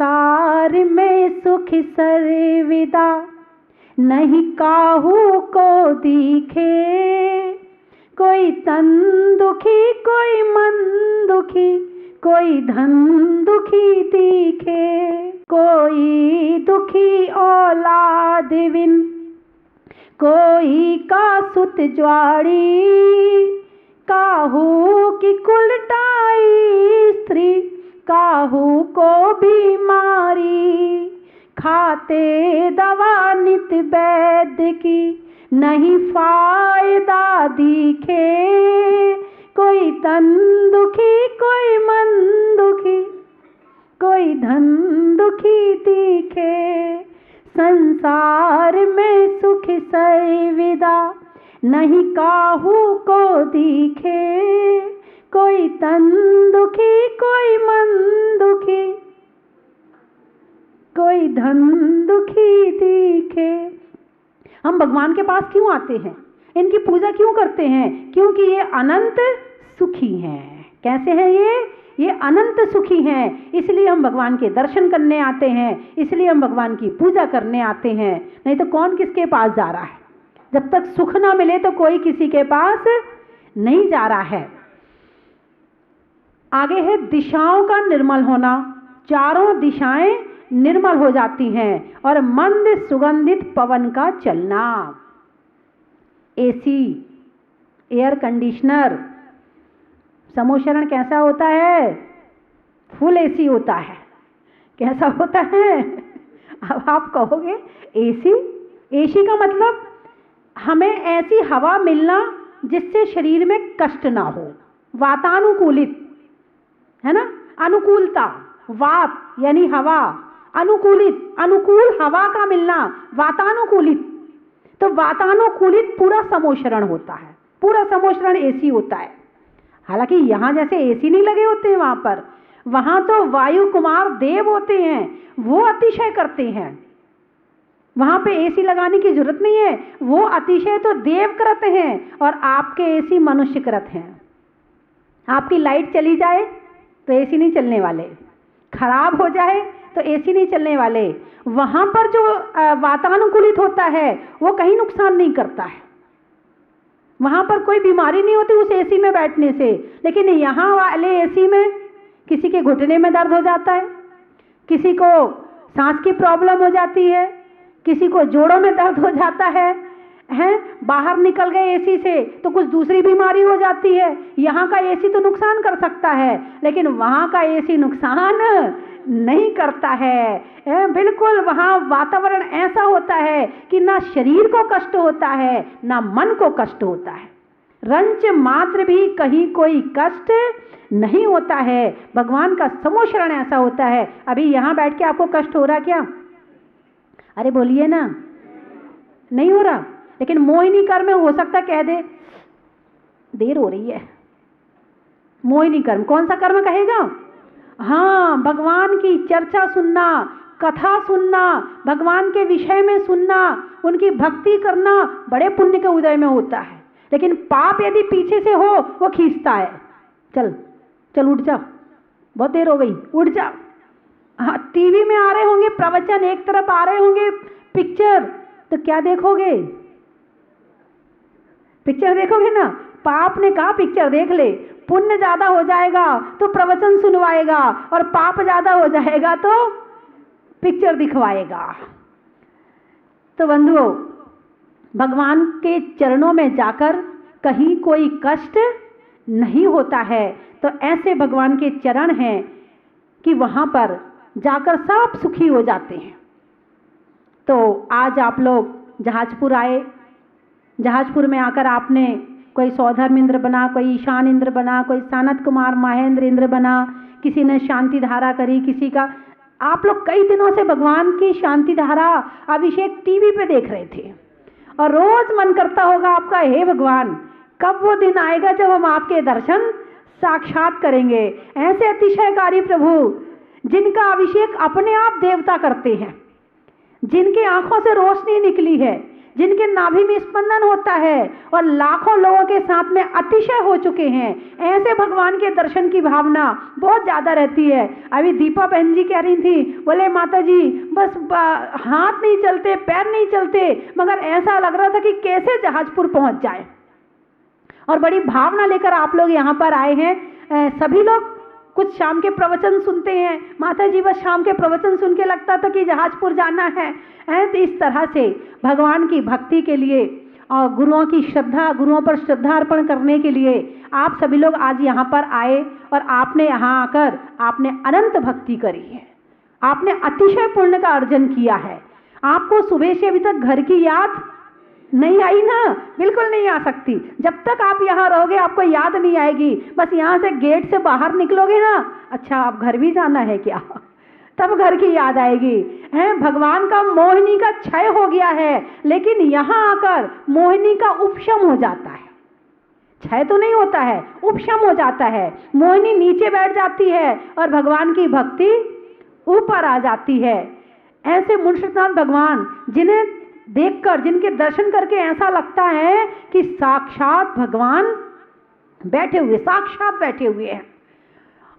संसार में सुख सर्वदा नहीं काहू को दिखे। कोई तन दुखी कोई मन दुखी कोई धन दुखी दिखे। कोई दुखी औलाद बिन कोई का सुत ज्वाड़ी। काहू की कुलटाई स्त्री काहू को बीमारी। खाते दवा नित वैद्य की नहीं फायदा दिखे। कोई तन दुखी कोई मन दुखी कोई धन दुखी दिखे। संसार में सुख सर्वदा नहीं काहू को दिखे। कोई तन दुखी कोई मन दुखी कोई धन दुखी दिखे। हम भगवान के पास क्यों आते हैं, इनकी पूजा क्यों करते हैं? क्योंकि ये अनंत सुखी हैं। कैसे हैं ये अनंत सुखी हैं। इसलिए हम भगवान के दर्शन करने आते हैं, इसलिए हम भगवान की पूजा करने आते हैं। नहीं तो कौन किसके पास जा रहा है? जब तक सुख ना मिले तो कोई किसी के पास नहीं जा रहा है। आगे है दिशाओं का निर्मल होना। चारों दिशाएं निर्मल हो जाती हैं और मंद सुगंधित पवन का चलना। एसी, एयर कंडीशनर, समोशरण कैसा होता है? फुल एसी होता है। कैसा होता है? अब आप कहोगे एसी, एसी का मतलब हमें ऐसी हवा मिलना जिससे शरीर में कष्ट ना हो, वातानुकूलित, है ना? अनुकूलता, वात यानी हवा, अनुकूलित, अनुकूल हवा का मिलना, वातानुकूलित। तो वातानुकूलित पूरा समोशरण होता है, पूरा समोशरण एसी होता है। हालांकि यहां जैसे एसी नहीं लगे होते हैं वहां तो वायु कुमार देव होते हैं, वो अतिशय करते हैं। वहां पे एसी लगाने की जरूरत नहीं है, वो अतिशय तो देव करते हैं और आपके एसी मनुष्य करते हैं। आपकी लाइट चली जाए तो एसी नहीं चलने वाले, खराब हो जाए तो एसी नहीं चलने वाले। वहां पर जो वातानुकूलित होता है वो कहीं नुकसान नहीं करता है, वहां पर कोई बीमारी नहीं होती उस एसी में बैठने से। लेकिन यहाँ वाले एसी में किसी के घुटने में दर्द हो जाता है, किसी को सांस की प्रॉब्लम हो जाती है, किसी को जोड़ों में दर्द हो जाता है, बाहर निकल गए एसी से तो कुछ दूसरी बीमारी हो जाती है। यहाँ का एसी तो नुकसान कर सकता है लेकिन वहाँ का एसी नुकसान नहीं करता है। बिल्कुल वहाँ वातावरण ऐसा होता है कि ना शरीर को कष्ट होता है ना मन को कष्ट होता है, रंच मात्र भी कहीं कोई कष्ट नहीं होता है। भगवान का समोशरण ऐसा होता है। अभी यहाँ बैठ के आपको कष्ट हो रहा क्या? अरे बोलिए ना, नहीं हो रहा। लेकिन मोहिनी कर्म में हो सकता कह दे देर हो रही है। मोहिनी कर्म कौन सा कर्म कहेगा? हाँ, भगवान की चर्चा सुनना, कथा सुनना, भगवान के विषय में सुनना, उनकी भक्ति करना बड़े पुण्य के उदय में होता है। लेकिन पाप यदि पीछे से हो वो खींचता है, चल चल उठ जा, बहुत देर हो गई, उठ जा। हाँ, टीवी में आ रहे होंगे प्रवचन, एक तरफ आ रहे होंगे पिक्चर, तो क्या देखोगे? पिक्चर देखोगे ना। पाप ने कहा पिक्चर देख ले, पुण्य ज्यादा हो जाएगा तो प्रवचन सुनवाएगा और पाप ज्यादा हो जाएगा तो पिक्चर दिखवाएगा। तो बंधुओं, भगवान के चरणों में जाकर कहीं कोई कष्ट नहीं होता है। तो ऐसे भगवान के चरण हैं कि वहां पर जाकर सब सुखी हो जाते हैं। तो आज आप लोग जहाजपुर आए, जहाजपुर में आकर आपने कोई सौधर्म इंद्र बना, कोई ईशान इंद्र बना, कोई सानत कुमार महेंद्र इंद्र बना, किसी ने शांति धारा करी, किसी का। आप लोग कई दिनों से भगवान की शांति धारा अभिषेक टीवी पे देख रहे थे और रोज मन करता होगा आपका, हे भगवान कब वो दिन आएगा जब हम आपके दर्शन साक्षात करेंगे। ऐसे अतिशयकारी प्रभु जिनका अभिषेक अपने आप देवता करते हैं, जिनकी आंखों से रोशनी निकली है, जिनके नाभि में स्पंदन होता है और लाखों लोगों के साथ में अतिशय हो चुके हैं, ऐसे भगवान के दर्शन की भावना बहुत ज़्यादा रहती है। अभी दीपा बहन जी कह रही थी, बोले माता जी बस हाथ नहीं चलते, पैर नहीं चलते, मगर ऐसा लग रहा था कि कैसे जहाजपुर पहुंच जाए। और बड़ी भावना लेकर आप लोग यहाँ पर आए हैं। सभी लोग कुछ शाम के प्रवचन सुनते हैं, माता जी बस शाम के प्रवचन सुन के लगता था कि जहाजपुर जाना है। तो इस तरह से भगवान की भक्ति के लिए और गुरुओं की श्रद्धा, गुरुओं पर श्रद्धा अर्पण करने के लिए आप सभी लोग आज यहाँ पर आए और आपने यहाँ आकर आपने अनंत भक्ति करी है, आपने अतिशय पुण्य का अर्जन किया है। आपको सुबह से अभी तक घर की याद नहीं आई ना? बिल्कुल नहीं आ सकती। जब तक आप यहाँ रहोगे आपको याद नहीं आएगी। बस यहाँ से गेट से बाहर निकलोगे ना, अच्छा आप घर भी जाना है क्या, तब घर की याद आएगी। हैं, भगवान का मोहिनी का क्षय हो गया है, लेकिन यहाँ आकर मोहिनी का उपशम हो जाता है। क्षय तो नहीं होता है, उपशम हो जाता है। मोहिनी नीचे बैठ जाती है और भगवान की भक्ति ऊपर आ जाती है। ऐसे मुंशीनाथ भगवान जिन्हें देखकर, जिनके दर्शन करके ऐसा लगता है कि साक्षात भगवान बैठे हुए, साक्षात बैठे हुए हैं।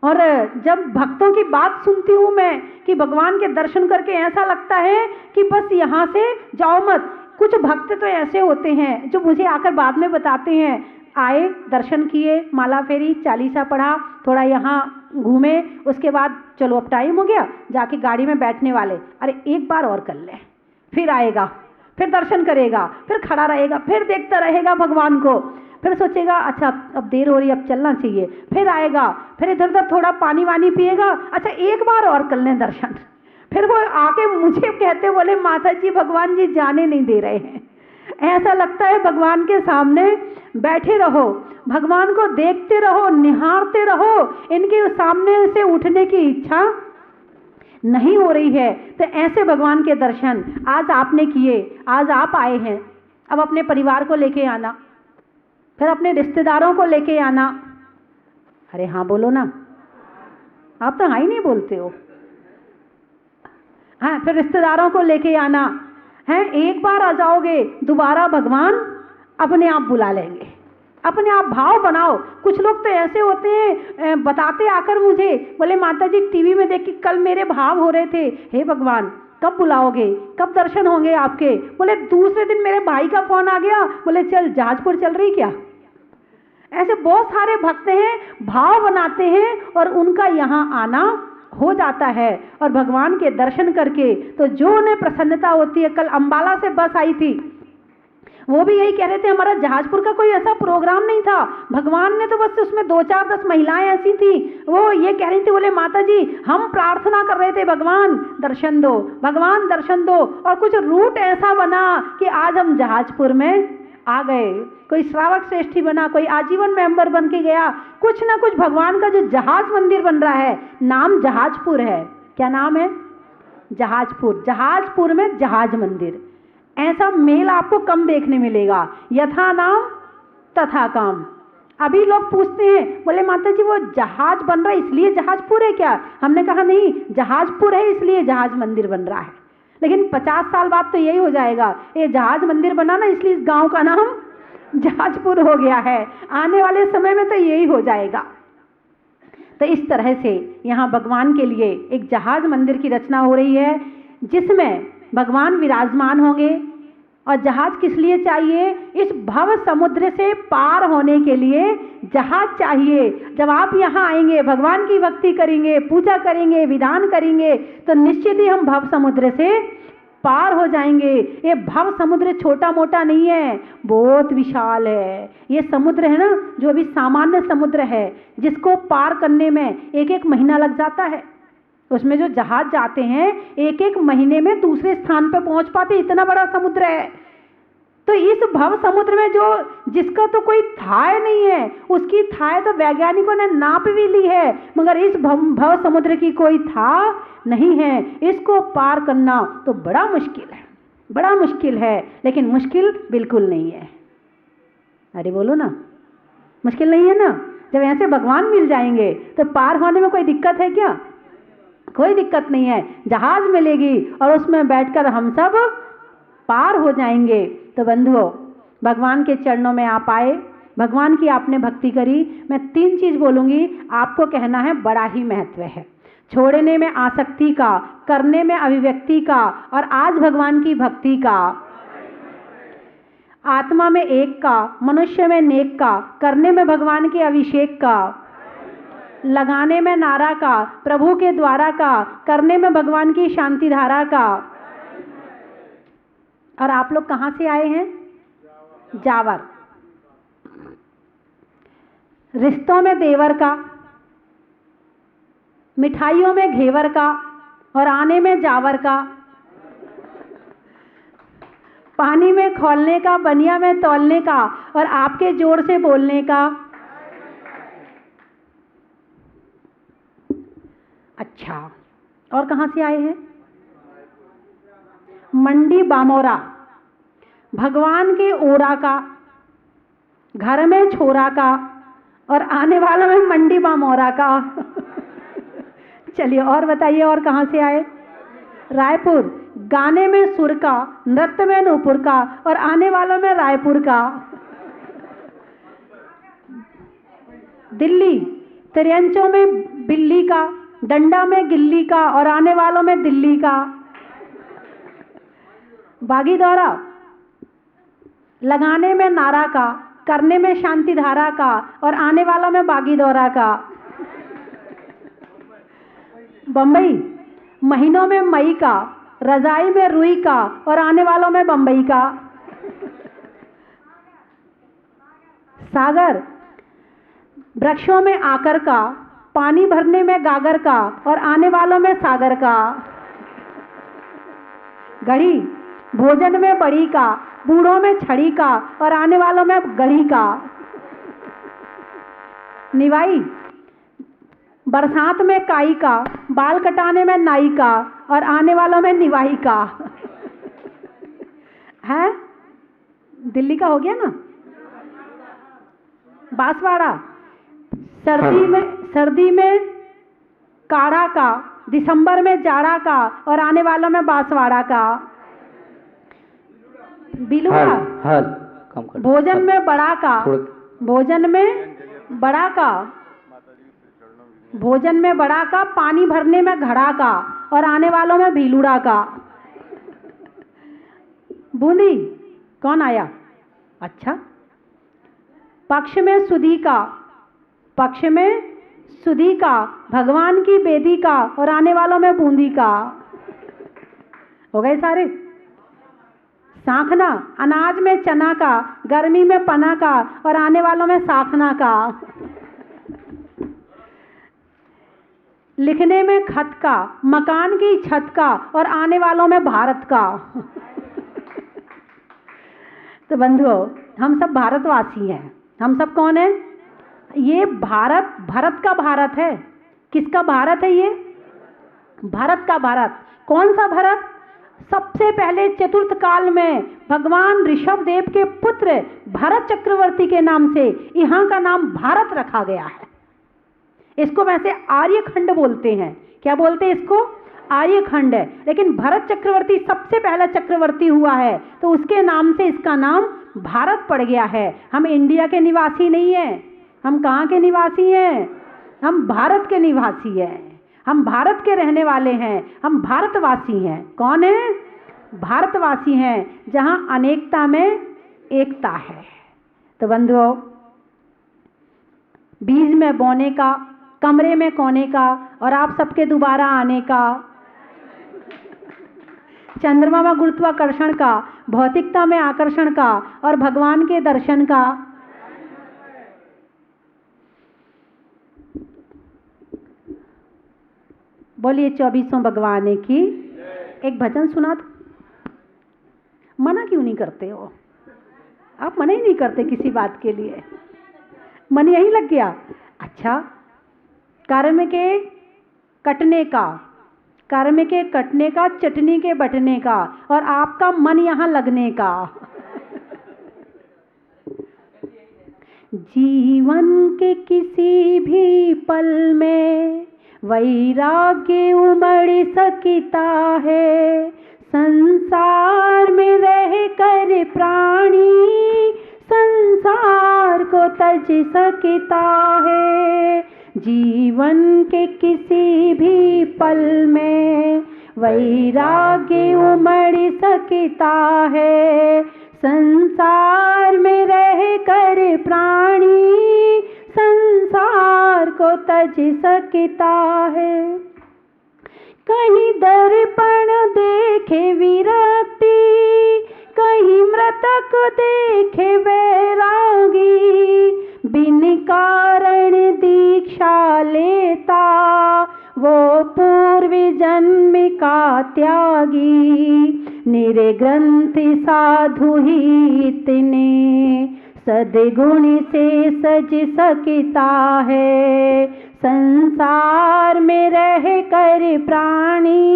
और जब भक्तों की बात सुनती हूँ मैं कि भगवान के दर्शन करके ऐसा लगता है कि बस यहाँ से जाओ मत। कुछ भक्त तो ऐसे होते हैं जो मुझे आकर बाद में बताते हैं, आए, दर्शन किए, माला फेरी, चालीसा पढ़ा, थोड़ा यहाँ घूमे, उसके बाद चलो अब टाइम हो गया, जाके गाड़ी में बैठने वाले, अरे एक बार और कर ले, फिर आएगा, फिर दर्शन करेगा, फिर खड़ा रहेगा, फिर देखता रहेगा भगवान को, फिर सोचेगा अच्छा अब देर हो रही है, अब चलना चाहिए, फिर आएगा, फिर इधर उधर थोड़ा पानी वानी पिएगा, अच्छा एक बार और कर लें दर्शन। फिर वो आके मुझे कहते, बोले माता जी भगवान जी जाने नहीं दे रहे हैं। ऐसा लगता है भगवान के सामने बैठे रहो, भगवान को देखते रहो, निहारते रहो, इनके सामने से उठने की इच्छा नहीं हो रही है। तो ऐसे भगवान के दर्शन आज आपने किए, आज आप आए हैं। अब अपने परिवार को लेके आना, फिर अपने रिश्तेदारों को लेके आना। अरे हाँ बोलो ना, आप तो हाँ ही नहीं बोलते हो। हाँ, फिर रिश्तेदारों को लेके आना है। एक बार आ जाओगे, दोबारा भगवान अपने आप बुला लेंगे। अपने आप भाव बनाओ। कुछ लोग तो ऐसे होते हैं, बताते आकर मुझे, बोले माता जी टीवी में देख के कल मेरे भाव हो रहे थे, हे भगवान कब बुलाओगे, कब दर्शन होंगे आपके। बोले दूसरे दिन मेरे भाई का फोन आ गया, बोले चल जहाजपुर चल रही क्या। ऐसे बहुत सारे भक्त हैं, भाव बनाते हैं और उनका यहाँ आना हो जाता है। और भगवान के दर्शन करके तो जो उन्हें प्रसन्नता होती है। कल अंबाला से बस आई थी, वो भी यही कह रहे थे, हमारा जहाजपुर का कोई ऐसा प्रोग्राम नहीं था, भगवान ने तो बस उसमें 2-4-10 महिलाएं ऐसी थी, वो ये कह रही थी, बोले माता जी हम प्रार्थना कर रहे थे भगवान दर्शन दो, भगवान दर्शन दो, और कुछ रूट ऐसा बना कि आज हम जहाजपुर में आ गए। कोई श्रावक श्रेष्ठी बना, कोई आजीवन मेंबर बन के गया। कुछ ना कुछ भगवान का जो जहाज मंदिर बन रहा है, नाम जहाजपुर है। क्या नाम है? जहाजपुर। जहाजपुर में जहाज मंदिर। ऐसा मेल आपको कम देखने मिलेगा। यथा नाम तथा काम। अभी लोग पूछते हैं, बोले माता जी वो जहाज बन रहा है इसलिए जहाजपुर है क्या। हमने कहा नहीं, जहाजपुर है इसलिए जहाज मंदिर बन रहा है। लेकिन 50 साल बाद तो यही हो जाएगा, ये जहाज मंदिर बना ना इसलिए इस गांव का नाम जहाजपुर हो गया है। आने वाले समय में तो यही हो जाएगा। तो इस तरह से यहाँ भगवान के लिए एक जहाज मंदिर की रचना हो रही है, जिसमें भगवान विराजमान होंगे। और जहाज किस लिए चाहिए? इस भव समुद्र से पार होने के लिए जहाज चाहिए। जब आप यहाँ आएंगे, भगवान की भक्ति करेंगे, पूजा करेंगे, विधान करेंगे, तो निश्चित ही हम भव समुद्र से पार हो जाएंगे। ये भव समुद्र छोटा मोटा नहीं है, बहुत विशाल है। ये समुद्र है ना, जो अभी सामान्य समुद्र है, जिसको पार करने में 1-1 महीना लग जाता है। उसमें जो जहाज जाते हैं 1-1 महीने में दूसरे स्थान पर पहुंच पाते, इतना बड़ा समुद्र है। तो इस भव समुद्र में जो जिसका तो कोई थाह नहीं है, उसकी थाह तो वैज्ञानिकों ने नाप भी ली है, मगर इस भव समुद्र की कोई थाह नहीं है। इसको पार करना तो बड़ा मुश्किल है, बड़ा मुश्किल है। लेकिन मुश्किल बिल्कुल नहीं है। अरे बोलो ना, मुश्किल नहीं है ना। जब ऐसे भगवान मिल जाएंगे तो पार होने में कोई दिक्कत है क्या? कोई दिक्कत नहीं है। जहाज मिलेगी और उसमें बैठकर हम सब पार हो जाएंगे। तो बंधुओं, भगवान के चरणों में आप आए, भगवान की आपने भक्ति करी। मैं 3 चीज़ बोलूँगी, आपको कहना है बड़ा ही महत्व है। छोड़ने में आसक्ति का, करने में अभिव्यक्ति का, और आज भगवान की भक्ति का। आत्मा में एक का, मनुष्य में नेक का, करने में भगवान के अभिषेक का, लगाने में नारा का, प्रभु के द्वारा का, करने में भगवान की शांति धारा का। और आप लोग कहाँ से आए हैं? जावर। रिश्तों में देवर का, मिठाइयों में घेवर का, और आने में जावर का। पानी में खौलने का, बनिया में तौलने का, और आपके जोर से बोलने का। अच्छा, और कहाँ से आए हैं? मंडी बामोरा, भगवान के ओरा का, घर में छोरा का, और आने वाला में मंडी बामोरा का। चलिए और बताइए, और कहाँ से आए? रायपुर, गाने में सुर का, नृत्य में नूपुर का, और आने वालों में रायपुर का। दिल्ली, त्रियंचों में बिल्ली का, डंडा में गिल्ली का, और आने वालों में दिल्ली का। बागी दौरा, लगाने में नारा का, करने में शांति धारा का, और आने वालों में बागी दौरा का। बम्बई, महीनों में मई का, रजाई में रुई का, और आने वालों में बम्बई का। सागर, वृक्षों में आकर का, पानी भरने में गागर का, और आने वालों में सागर का। गढ़ी, भोजन में बड़ी का, बूढ़ों में छड़ी का, और आने वालों में गढ़ी का। निवाई, बरसात में काई का, बाल कटाने में नाई का, और आने वालों में निवाई का। है? दिल्ली का हो गया ना? बांसवाड़ा, सर्दी में काढ़ा का, दिसंबर में जाड़ा का, और आने वालों में बांसवाड़ा का। बिलुआ, भोजन में बड़ा का, भोजन में बड़ा का, भोजन में बड़ा का, पानी भरने में घड़ा का, और आने वालों में भीलुड़ा का। बूंदी, कौन आया? अच्छा, पक्ष में सुधी का, पक्ष में सुधी का, भगवान की बेदी का, और आने वालों में बूंदी का। हो गए सारे? साखना, अनाज में चना का, गर्मी में पना का, और आने वालों में साखना का। लिखने में खत का, मकान की छत का, और आने वालों में भारत का। तो बंधुओं, हम सब भारतवासी हैं। हम सब कौन है? ये भारत, भारत का भारत है। किसका भारत है ये? भारत का भारत। कौन सा भारत? सबसे पहले चतुर्थ काल में भगवान ऋषभ देव के पुत्र भरत चक्रवर्ती के नाम से यहाँ का नाम भारत रखा गया है। इसको वैसे आर्यखंड बोलते हैं। क्या बोलते हैं इसको? आर्यखंड है। लेकिन भरत चक्रवर्ती सबसे पहला चक्रवर्ती हुआ है, तो उसके नाम से इसका नाम भारत पड़ गया है। हम इंडिया के निवासी नहीं हैं। हम कहाँ के निवासी हैं? हम भारत के निवासी हैं। हम भारत के रहने वाले हैं। हम भारतवासी हैं। कौन है? भारतवासी हैं, जहाँ अनेकता में एकता है। तो बंधुओं, बीज में बोने का, कमरे में कोने का, और आप सबके दोबारा आने का। चंद्रमा में गुरुत्वाकर्षण का, भौतिकता में आकर्षण का, और भगवान के दर्शन का। बोलिए 24 भगवान की। एक भजन सुना दो। मना क्यों नहीं करते हो? आप मना ही नहीं करते किसी बात के लिए। मन यही लग गया। अच्छा, कर्म के कटने का, कर्म के कटने का, चटनी के बटने का, और आपका मन यहाँ लगने का। जीवन के किसी भी पल में वैराग्य उमड़ सकता है, संसार में रह कर प्राणी संसार को तज सकता है। जीवन के किसी भी पल में वैराग्य उमड़ सकता है। संसार में रह कर प्राणी संसार को तज सकता है। कहीं दर्पण देखे विरक्ति, कहीं मृतक देखे वैरागी, बिन कारण दीक्षा लेता वो पूर्व जन्म का त्यागी। निर्ग्रंथि साधु ही इतने सद्गुण से सज सकता है। संसार में रह कर प्राणी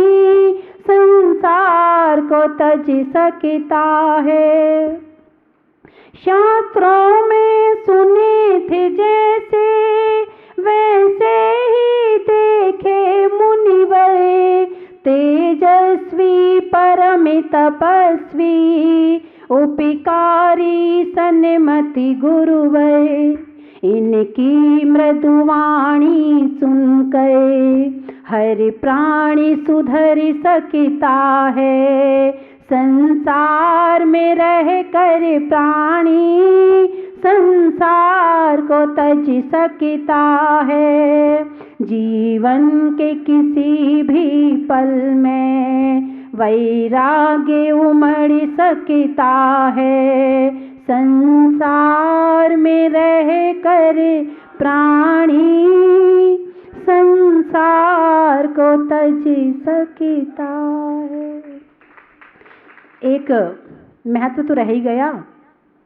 संसार को तज सकता है। शास्त्रों में सुने थे जैसे वैसे ही देखे मुनिवर, तेजस्वी परम तपस्वी उपकारी सन्मति गुरुवर। इनकी मृदुवाणी सुनकर हर प्राणी सुधर सकता है। संसार में रह कर प्राणी संसार को तज सकता है। जीवन के किसी भी पल में वैराग्य उमड़ सकता है। संसार में रह कर प्राणी संसार को तज सकता है। एक महत्व तो रह ही गया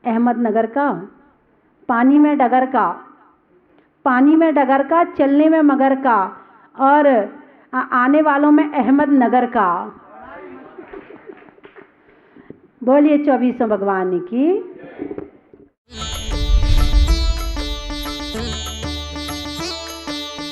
अहमदनगर का, पानी में डगर का, पानी में डगर का, चलने में मगर का, और आने वालों में अहमदनगर का। बोलिए 24 भगवान की।